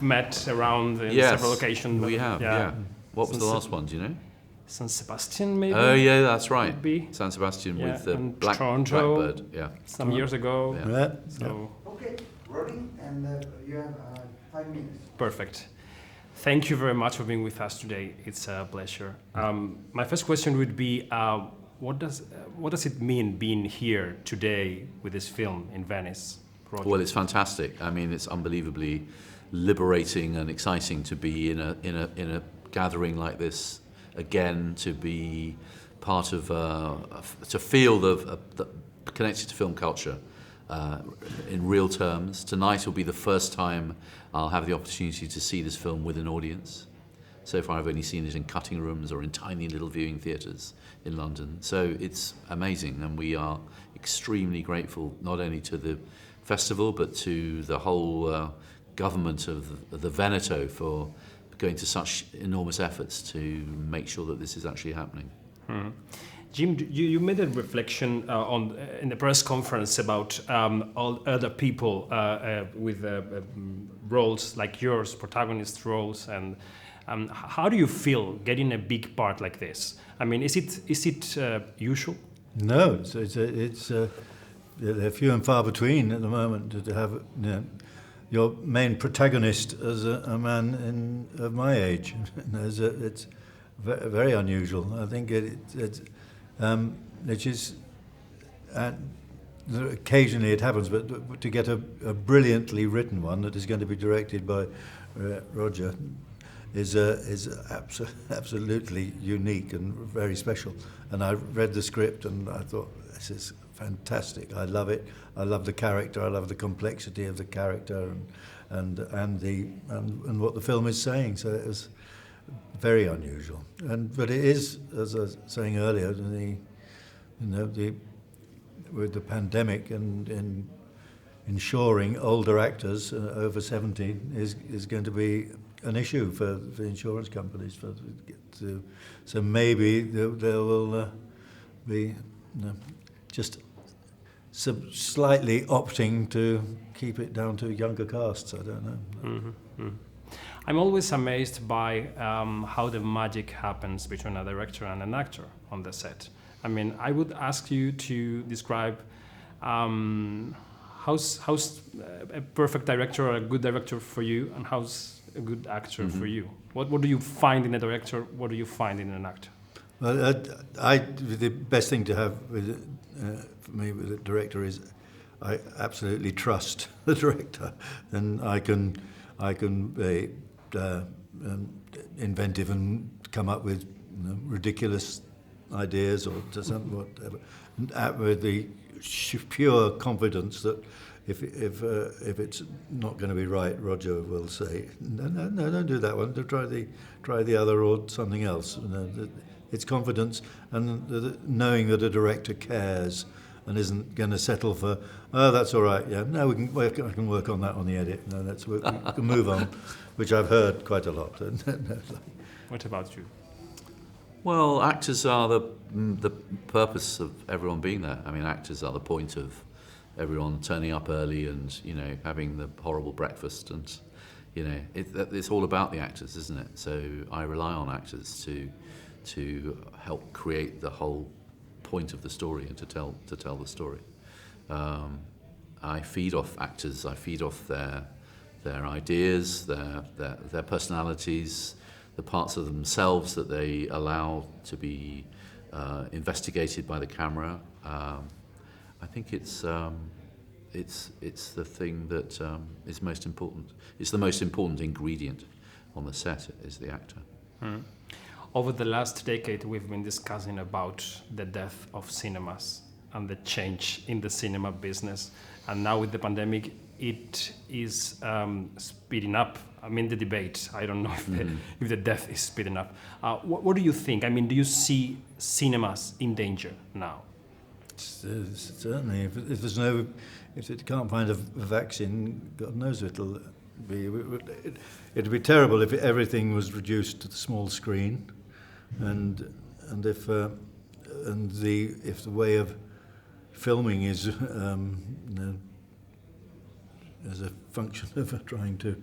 met around in Yes, several occasions. we have, yeah. What was the last one, do you know? San Sebastian, maybe? Oh, yeah, that's right. Would be. San Sebastian with the and blackbird, yeah. Some years ago. Yeah. So. Okay, rolling, and you have 5 minutes. Perfect. Thank you very much for being with us today. It's a pleasure. My first question would be, what does it mean being here today with this film in Venice? Roger? Well, it's fantastic. I mean, it's unbelievably liberating and exciting to be in a gathering like this again, to be part of, to feel the connected to film culture in real terms. Tonight will be the first time I'll have the opportunity to see this film with an audience. So far I've only seen it in cutting rooms or in tiny little viewing theatres in London. So it's amazing, and we are extremely grateful not only to the festival but to the whole government of the Veneto for going to such enormous efforts to make sure that this is actually happening. Mm-hmm. Jim, you made a reflection in the press conference about all other people with roles like yours, protagonist roles, and how do you feel getting a big part like this? I mean, is it usual? No, it's they're few and far between at the moment to have your main protagonist as a man of my age. It's very unusual. I think it's occasionally it happens, but to get a brilliantly written one that is going to be directed by Roger is absolutely unique and very special. And I read the script and I thought, this is fantastic. I love it. I love the character. I love the complexity of the character and what the film is saying. So it was very unusual. But it is, as I was saying earlier, with the pandemic and insuring older actors over 70 is going to be an issue for insurance companies. So maybe there will be just slightly opting to keep it down to younger casts. I don't know. Mm-hmm. Mm-hmm. I'm always amazed by how the magic happens between a director and an actor on the set. I mean, I would ask you to describe how's a perfect director or a good director for you, and how's a good actor for you. What do you find in a director? What do you find in an actor? Well, the best thing to have for me with a director is I absolutely trust the director, and I can be inventive and come up with ridiculous ideas or something, whatever, with the pure confidence that if it's not going to be right, Roger will say, no, don't do that one. Try the other or something else. It's confidence and knowing that a director cares and isn't going to settle for, oh, that's all right. Yeah, no, I can work on that on the edit. No, we can move on, which I've heard quite a lot. What about you? Well, actors are the purpose of everyone being there. I mean, actors are the point of everyone turning up early and having the horrible breakfast, and it's all about the actors, isn't it? So I rely on actors to help create the whole point of the story and to tell the story. I feed off actors. I feed off their ideas, their personalities, the parts of themselves that they allow to be investigated by the camera. I think it's the thing that is most important. It's the most important ingredient on the set is the actor. Mm. Over the last decade, we've been discussing about the death of cinemas and the change in the cinema business. And now with the pandemic, it is speeding up. I mean, the debate, I don't know if the death is speeding up. What do you think? I mean, do you see cinemas in danger now? Certainly. If it can't find a vaccine, God knows it'll be. It'd be terrible if everything was reduced to the small screen, and if the way of filming is as a function of trying to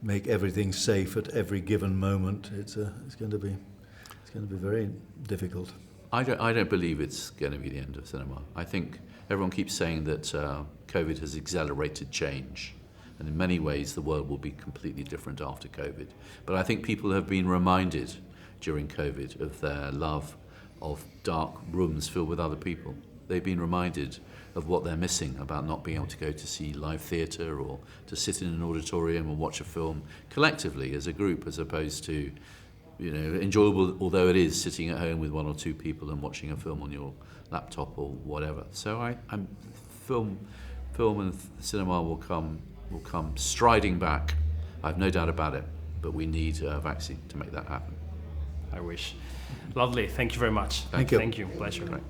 make everything safe at every given moment. It's going to be very difficult. I don't believe it's going to be the end of cinema. I think everyone keeps saying that COVID has accelerated change, and in many ways the world will be completely different after COVID. But I think people have been reminded during COVID of their love of dark rooms filled with other people. They've been reminded of what they're missing about not being able to go to see live theatre or to sit in an auditorium and watch a film collectively as a group, as opposed to, you know, enjoyable although it is, sitting at home with one or two people and watching a film on your laptop or whatever. So I'm film and cinema will come striding back. I've no doubt about it, but we need a vaccine to make that happen. I wish. Lovely. Thank you very much. Thank you. Thank you. Pleasure. Right.